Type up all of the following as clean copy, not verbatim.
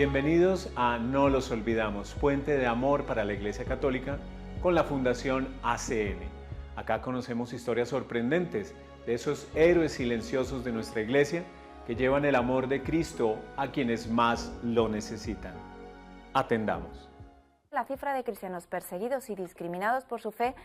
Bienvenidos a No los olvidamos, puente de amor para la Iglesia Católica con la Fundación ACN. Acá conocemos historias sorprendentes de esos héroes silenciosos de nuestra Iglesia que llevan el amor de Cristo a quienes más lo necesitan. Atendamos. La cifra de cristianos perseguidos y discriminados por su fe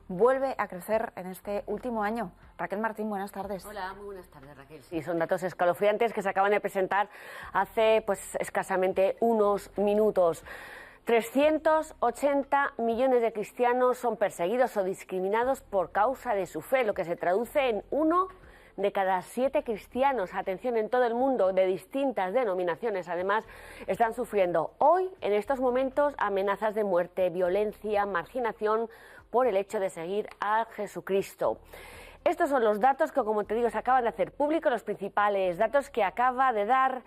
vuelve a crecer en este último año. Raquel Martín, buenas tardes. Hola, muy buenas tardes, Raquel. Sí, son datos escalofriantes que se acaban de presentar hace escasamente unos minutos. 380 millones de cristianos son perseguidos o discriminados por causa de su fe, lo que se traduce en 1 de cada 7 cristianos, atención, en todo el mundo, de distintas denominaciones, además, están sufriendo hoy, en estos momentos, amenazas de muerte, violencia, marginación por el hecho de seguir a Jesucristo. Estos son los datos que, como te digo, se acaban de hacer públicos, los principales datos que acaba de dar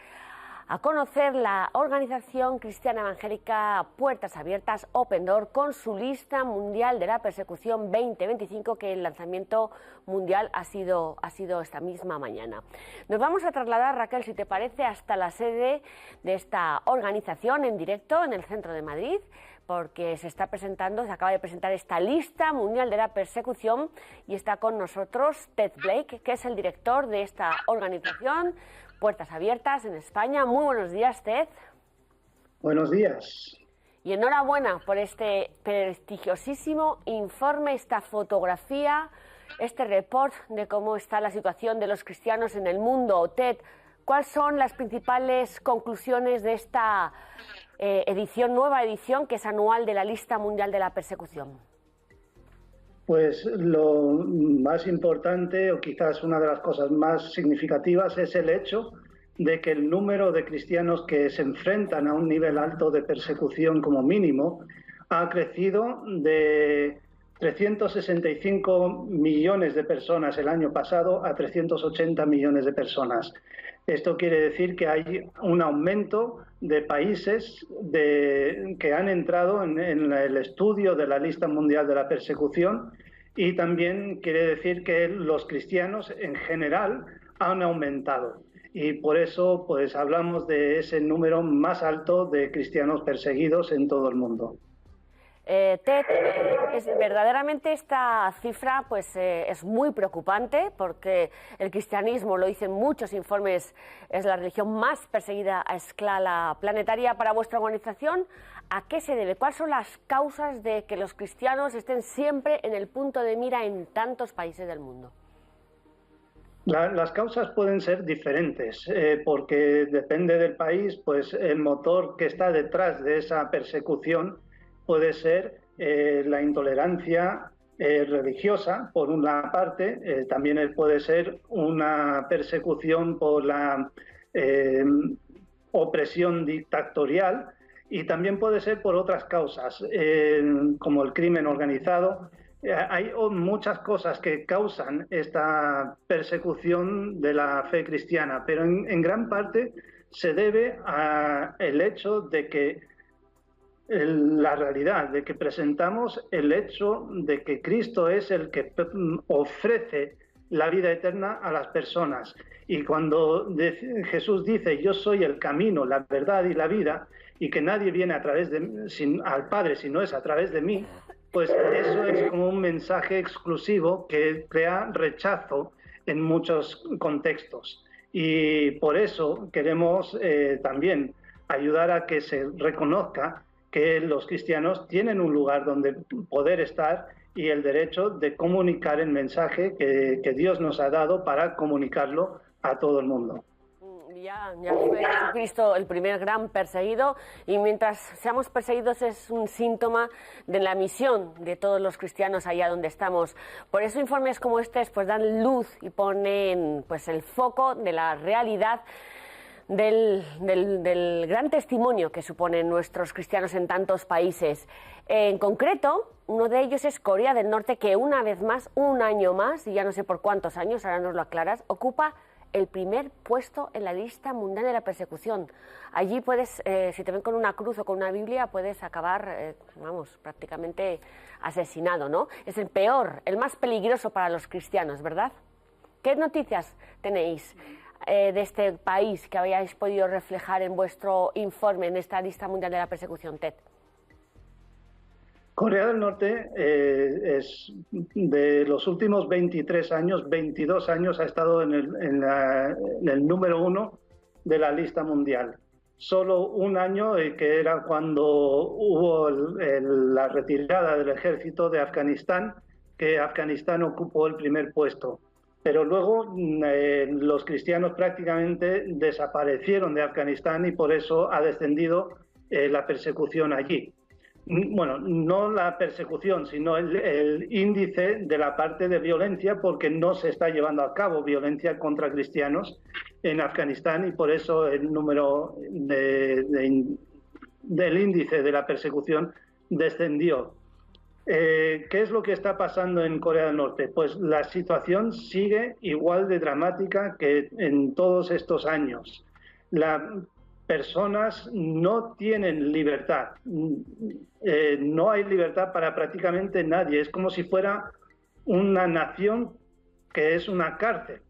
a conocer la organización cristiana evangélica Puertas Abiertas Open Door con su lista mundial de la persecución 2025, que el lanzamiento mundial ha sido esta misma mañana. Nos vamos a trasladar, Raquel, si te parece, hasta la sede de esta organización en directo en el centro de Madrid, porque se acaba de presentar esta lista mundial de la persecución y está con nosotros Ted Blake, que es el director de esta organización Puertas Abiertas en España. Muy buenos días, Ted. Buenos días. Y enhorabuena por este prestigiosísimo informe, esta fotografía, este report de cómo está la situación de los cristianos en el mundo. Ted, ¿cuáles son las principales conclusiones de esta nueva edición, que es anual, de la lista mundial de la persecución? Pues lo más importante, o quizás una de las cosas más significativas, es el hecho de que el número de cristianos que se enfrentan a un nivel alto de persecución como mínimo ha crecido de 365 millones de personas el año pasado a 380 millones de personas. Esto quiere decir que hay un aumento de países que han entrado en el estudio de la lista mundial de la persecución, y también quiere decir que los cristianos en general han aumentado. Y por eso hablamos de ese número más alto de cristianos perseguidos en todo el mundo. Ted, verdaderamente esta cifra es muy preocupante, porque el cristianismo, lo dicen muchos informes, es la religión más perseguida a escala planetaria. Para vuestra organización, ¿a qué se debe? ¿Cuáles son las causas de que los cristianos estén siempre en el punto de mira en tantos países del mundo? Las causas pueden ser diferentes, porque depende del país, pues el motor que está detrás de esa persecución puede ser la intolerancia religiosa, por una parte. También puede ser una persecución por la opresión dictatorial, y también puede ser por otras causas, como el crimen organizado. Hay muchas cosas que causan esta persecución de la fe cristiana, pero en gran parte se debe al hecho de que la realidad de que presentamos el hecho de que Cristo es el que ofrece la vida eterna a las personas. Y cuando Jesús dice: yo soy el camino, la verdad y la vida, y que nadie viene al Padre si no es a través de mí, pues eso es como un mensaje exclusivo que crea rechazo en muchos contextos. Y por eso queremos también ayudar a que se reconozca que los cristianos tienen un lugar donde poder estar y el derecho de comunicar el mensaje que Dios nos ha dado para comunicarlo a todo el mundo. Ya fue Jesucristo el primer gran perseguido, y mientras seamos perseguidos es un síntoma de la misión de todos los cristianos allá donde estamos. Por eso informes como este dan luz y ponen el foco de la realidad del gran testimonio que suponen nuestros cristianos en tantos países. En concreto, uno de ellos es Corea del Norte, que una vez más, un año más, y ya no sé por cuántos años, ahora nos lo aclaras, ocupa el primer puesto en la lista mundial de la persecución. Allí puedes, si te ven con una cruz o con una Biblia, puedes acabar, prácticamente asesinado, ¿no? Es el peor, el más peligroso para los cristianos, ¿verdad? ¿Qué noticias tenéis? de este país que habíais podido reflejar en vuestro informe, en esta lista mundial de la persecución, Ted? Corea del Norte es de los últimos 23 años, 22 años ha estado en el número 1 de la lista mundial. Solo un año, que era cuando hubo la retirada del ejército de Afganistán, que Afganistán ocupó el primer puesto. Pero luego los cristianos prácticamente desaparecieron de Afganistán y por eso ha descendido la persecución allí. Bueno, no la persecución, sino el índice de la parte de violencia, porque no se está llevando a cabo violencia contra cristianos en Afganistán y por eso el número del índice de la persecución descendió. ¿Qué es lo que está pasando en Corea del Norte? Pues la situación sigue igual de dramática que en todos estos años. Las personas no tienen libertad. No hay libertad para prácticamente nadie. Es como si fuera una nación que es una cárcel.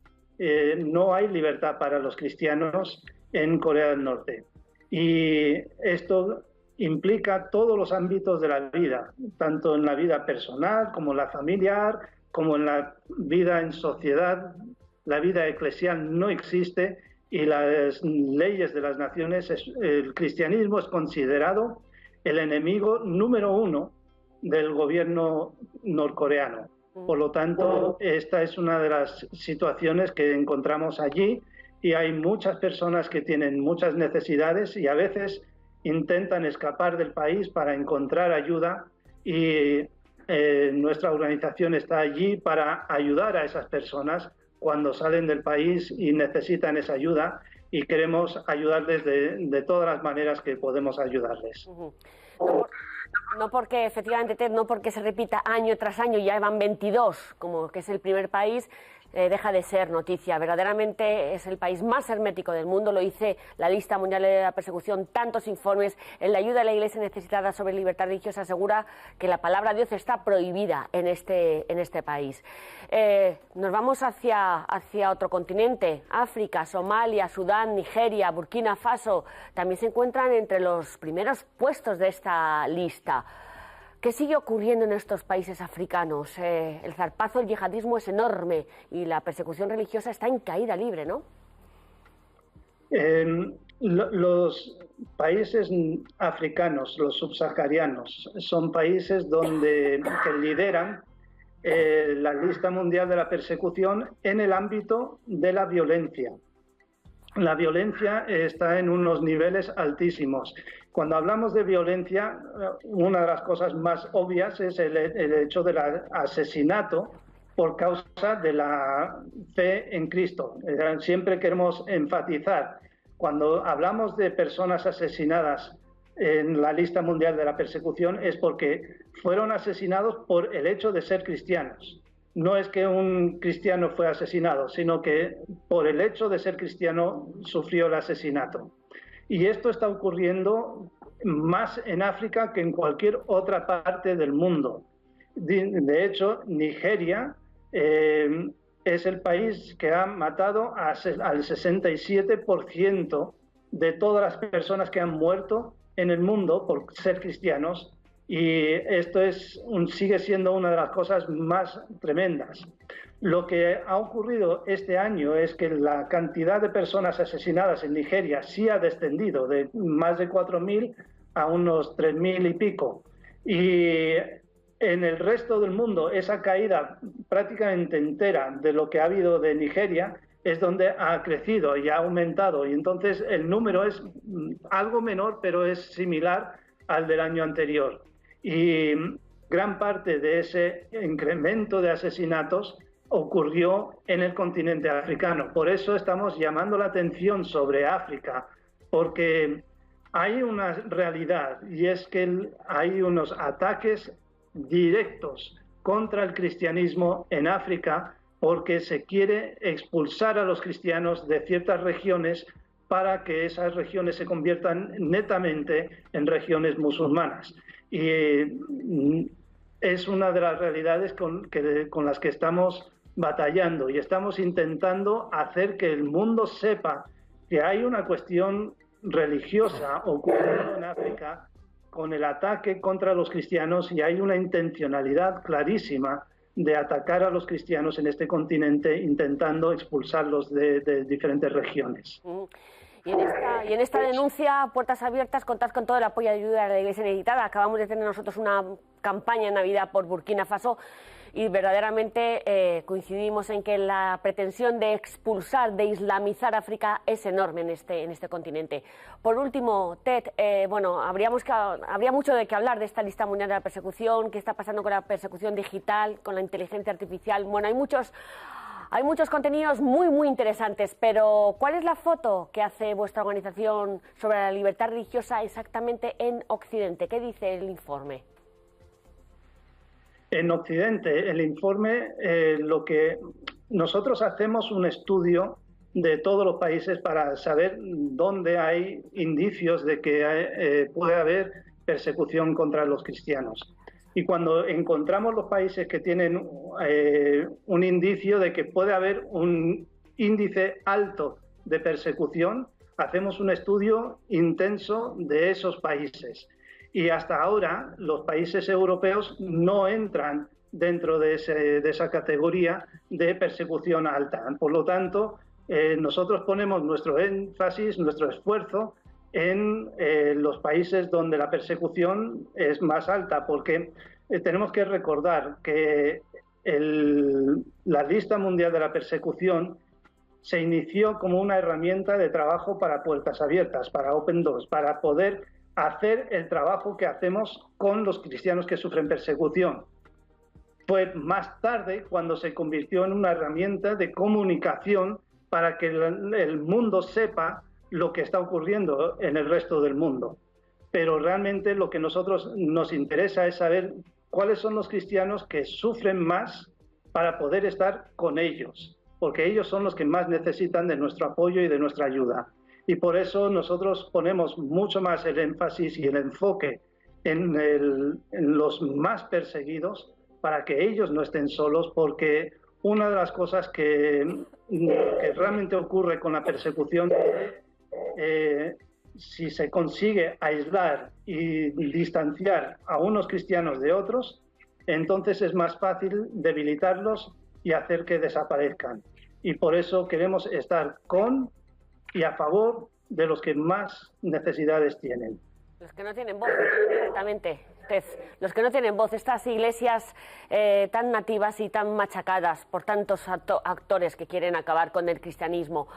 No hay libertad para los cristianos en Corea del Norte. Y esto implica todos los ámbitos de la vida, tanto en la vida personal como en la familiar, como en la vida en sociedad. La vida eclesial no existe y las leyes de las naciones, el cristianismo es considerado el enemigo número 1 del gobierno norcoreano. Por lo tanto, esta es una de las situaciones que encontramos allí y hay muchas personas que tienen muchas necesidades y a veces intentan escapar del país para encontrar ayuda y nuestra organización está allí para ayudar a esas personas cuando salen del país y necesitan esa ayuda y queremos ayudarles de todas las maneras que podemos ayudarles. No porque, efectivamente, Ted, no porque se repita año tras año, ya van 22, como que es el primer país, deja de ser noticia. Verdaderamente es el país más hermético del mundo, lo dice la lista mundial de la persecución, tantos informes. En la ayuda a la Iglesia necesitada sobre libertad religiosa asegura que la palabra de Dios está prohibida en este país. Nos vamos hacia otro continente, África, Somalia, Sudán, Nigeria, Burkina Faso, también se encuentran entre los primeros puestos de esta lista. ¿Qué sigue ocurriendo en estos países africanos? El zarpazo del yihadismo es enorme y la persecución religiosa está en caída libre, ¿no? Los países africanos, los subsaharianos, son países que lideran la lista mundial de la persecución en el ámbito de la violencia. La violencia está en unos niveles altísimos. Cuando hablamos de violencia, una de las cosas más obvias es el hecho del asesinato por causa de la fe en Cristo. Siempre queremos enfatizar, cuando hablamos de personas asesinadas en la lista mundial de la persecución, es porque fueron asesinados por el hecho de ser cristianos. No es que un cristiano fue asesinado, sino que por el hecho de ser cristiano sufrió el asesinato. Y esto está ocurriendo más en África que en cualquier otra parte del mundo. De hecho, Nigeria es el país que ha matado al 67% de todas las personas que han muerto en el mundo por ser cristianos. Y esto sigue siendo una de las cosas más tremendas. Lo que ha ocurrido este año es que la cantidad de personas asesinadas en Nigeria sí ha descendido de más de 4.000 a unos 3.000 y pico. Y en el resto del mundo, esa caída prácticamente entera de lo que ha habido de Nigeria es donde ha crecido y ha aumentado. Y entonces el número es algo menor, pero es similar al del año anterior. Y gran parte de ese incremento de asesinatos ocurrió en el continente africano. Por eso estamos llamando la atención sobre África, porque hay una realidad y es que hay unos ataques directos contra el cristianismo en África porque se quiere expulsar a los cristianos de ciertas regiones para que esas regiones se conviertan netamente en regiones musulmanas. Y es una de las realidades con las que estamos batallando y estamos intentando hacer que el mundo sepa que hay una cuestión religiosa ocurriendo en África con el ataque contra los cristianos, y hay una intencionalidad clarísima de atacar a los cristianos en este continente, intentando expulsarlos de diferentes regiones. Y en esta denuncia, Puertas Abiertas, contad con todo el apoyo y ayuda de la Iglesia Necesitada. Acabamos de tener nosotros una campaña en Navidad por Burkina Faso y verdaderamente coincidimos en que la pretensión de expulsar, de islamizar África es enorme en este continente. Por último, Ted, habría mucho de qué hablar de esta lista mundial de la persecución, qué está pasando con la persecución digital, con la inteligencia artificial. Bueno, hay muchos contenidos muy interesantes, pero ¿cuál es la foto que hace vuestra organización sobre la libertad religiosa exactamente en Occidente? ¿Qué dice el informe? En Occidente, el informe, lo que nosotros hacemos un estudio de todos los países para saber dónde hay indicios de que puede haber persecución contra los cristianos. Y cuando encontramos los países que tienen un indicio de que puede haber un índice alto de persecución, hacemos un estudio intenso de esos países. Y hasta ahora los países europeos no entran dentro de esa categoría de persecución alta. Por lo tanto, nosotros ponemos nuestro énfasis, nuestro esfuerzo en los países donde la persecución es más alta, porque tenemos que recordar que la lista mundial de la persecución se inició como una herramienta de trabajo para Puertas Abiertas, para Open Doors, para poder hacer el trabajo que hacemos con los cristianos que sufren persecución. Fue más tarde cuando se convirtió en una herramienta de comunicación para que el mundo sepa lo que está ocurriendo en el resto del mundo. Pero realmente lo que nosotros nos interesa es saber cuáles son los cristianos que sufren más para poder estar con ellos, porque ellos son los que más necesitan de nuestro apoyo y de nuestra ayuda. Y por eso nosotros ponemos mucho más el énfasis y el enfoque en los más perseguidos, para que ellos no estén solos, porque una de las cosas que realmente ocurre con la persecución, si se consigue aislar y distanciar a unos cristianos de otros, entonces es más fácil debilitarlos y hacer que desaparezcan. Y por eso queremos estar con y a favor de los que más necesidades tienen. Los que no tienen voz, exactamente. Los que no tienen voz, estas iglesias tan nativas y tan machacadas por tantos actores que quieren acabar con el cristianismo.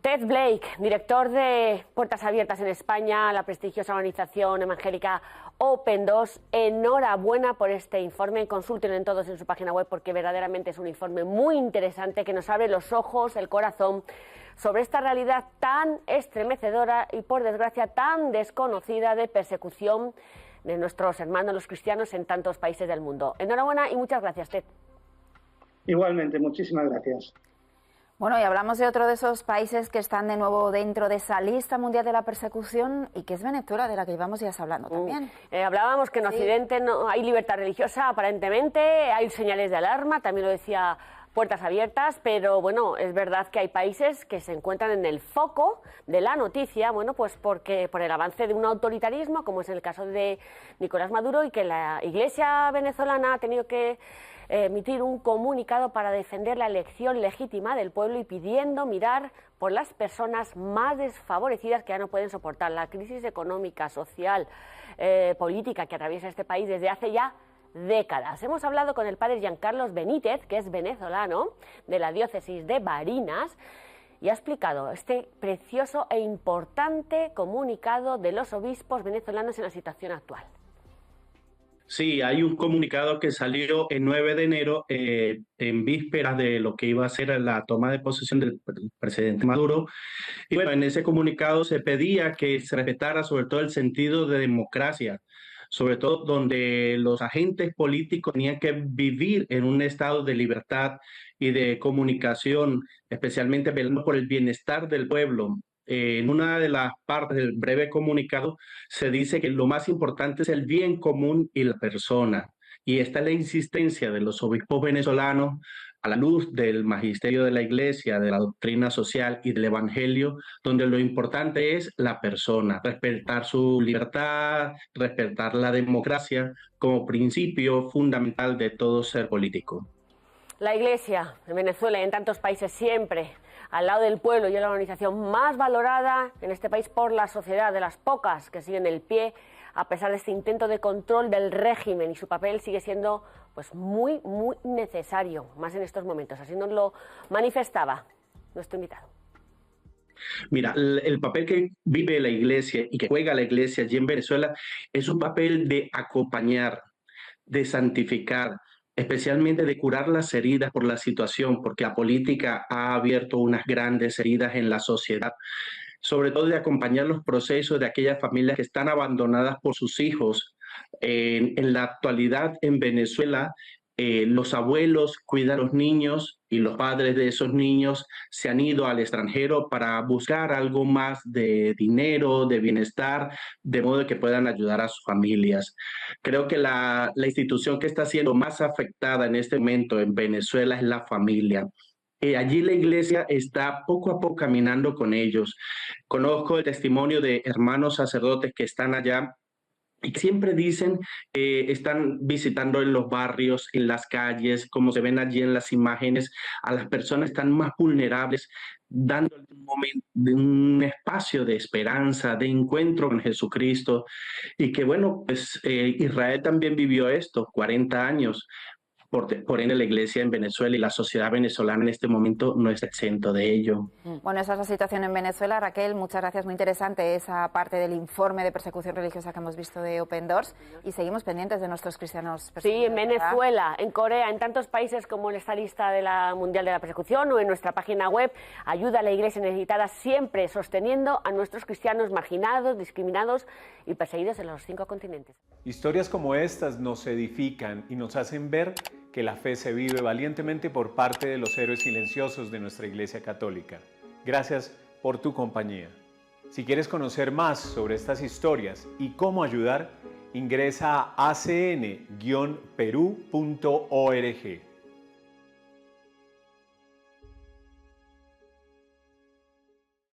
Ted Blake, director de Puertas Abiertas en España, la prestigiosa organización evangélica Open Doors, enhorabuena por este informe. Consúltenlo en todos en su página web, porque verdaderamente es un informe muy interesante que nos abre los ojos, el corazón, sobre esta realidad tan estremecedora y, por desgracia, tan desconocida de persecución de nuestros hermanos los cristianos en tantos países del mundo. Enhorabuena y muchas gracias, Ted. Igualmente, muchísimas gracias. Bueno, y hablamos de otro de esos países que están de nuevo dentro de esa lista mundial de la persecución, y que es Venezuela, de la que llevamos días hablando también. Hablábamos que en Occidente no hay libertad religiosa, aparentemente, hay señales de alarma, también lo decía Puertas Abiertas, pero bueno, es verdad que hay países que se encuentran en el foco de la noticia, bueno, pues porque por el avance de un autoritarismo, como es el caso de Nicolás Maduro, y que la Iglesia venezolana ha tenido que emitir un comunicado para defender la elección legítima del pueblo y pidiendo mirar por las personas más desfavorecidas que ya no pueden soportar la crisis económica, social, política que atraviesa este país desde hace ya décadas. Hemos hablado con el padre Giancarlos Benítez, que es venezolano, de la diócesis de Barinas, y ha explicado este precioso e importante comunicado de los obispos venezolanos en la situación actual. Sí, hay un comunicado que salió el 9 de enero en vísperas de lo que iba a ser la toma de posesión del presidente Maduro. Y bueno, en ese comunicado se pedía que se respetara sobre todo el sentido de democracia, sobre todo donde los agentes políticos tenían que vivir en un estado de libertad y de comunicación, especialmente velando por el bienestar del pueblo. En una de las partes del breve comunicado se dice que lo más importante es el bien común y la persona. Y esta es la insistencia de los obispos venezolanos a la luz del magisterio de la Iglesia, de la doctrina social y del Evangelio, donde lo importante es la persona, respetar su libertad, respetar la democracia como principio fundamental de todo ser político. La Iglesia en Venezuela y en tantos países siempre al lado del pueblo, y es la organización más valorada en este país por la sociedad, de las pocas que siguen el pie a pesar de este intento de control del régimen, y su papel sigue siendo pues muy necesario, más en estos momentos. Así nos lo manifestaba nuestro invitado. Mira, el papel que vive la Iglesia y que juega la Iglesia allí en Venezuela es un papel de acompañar, de santificar, especialmente de curar las heridas por la situación, porque la política ha abierto unas grandes heridas en la sociedad, sobre todo de acompañar los procesos de aquellas familias que están abandonadas por sus hijos. En la actualidad en Venezuela, los abuelos cuidan a los niños y los padres de esos niños se han ido al extranjero para buscar algo más de dinero, de bienestar, de modo que puedan ayudar a sus familias. Creo que la institución que está siendo más afectada en este momento en Venezuela es la familia. Allí la Iglesia está poco a poco caminando con ellos. Conozco el testimonio de hermanos sacerdotes que están allá y siempre dicen que están visitando en los barrios, en las calles, como se ven allí en las imágenes, a las personas que están más vulnerables, dando un espacio de esperanza, de encuentro con Jesucristo. Y que bueno, pues Israel también vivió esto, 40 años. Por ende, la Iglesia en Venezuela y la sociedad venezolana en este momento no es exento de ello. Bueno, esa es la situación en Venezuela. Raquel, muchas gracias. Muy interesante esa parte del informe de persecución religiosa que hemos visto de Open Doors. Y seguimos pendientes de nuestros cristianos perseguidos. Sí, en Venezuela, en Corea, en tantos países como en esta lista de la Mundial de la Persecución o en nuestra página web. Ayuda a la Iglesia necesitada, siempre sosteniendo a nuestros cristianos marginados, discriminados y perseguidos en los 5 continentes. Historias como estas nos edifican y nos hacen ver que la fe se vive valientemente por parte de los héroes silenciosos de nuestra Iglesia Católica. Gracias por tu compañía. Si quieres conocer más sobre estas historias y cómo ayudar, ingresa a acn-perú.org.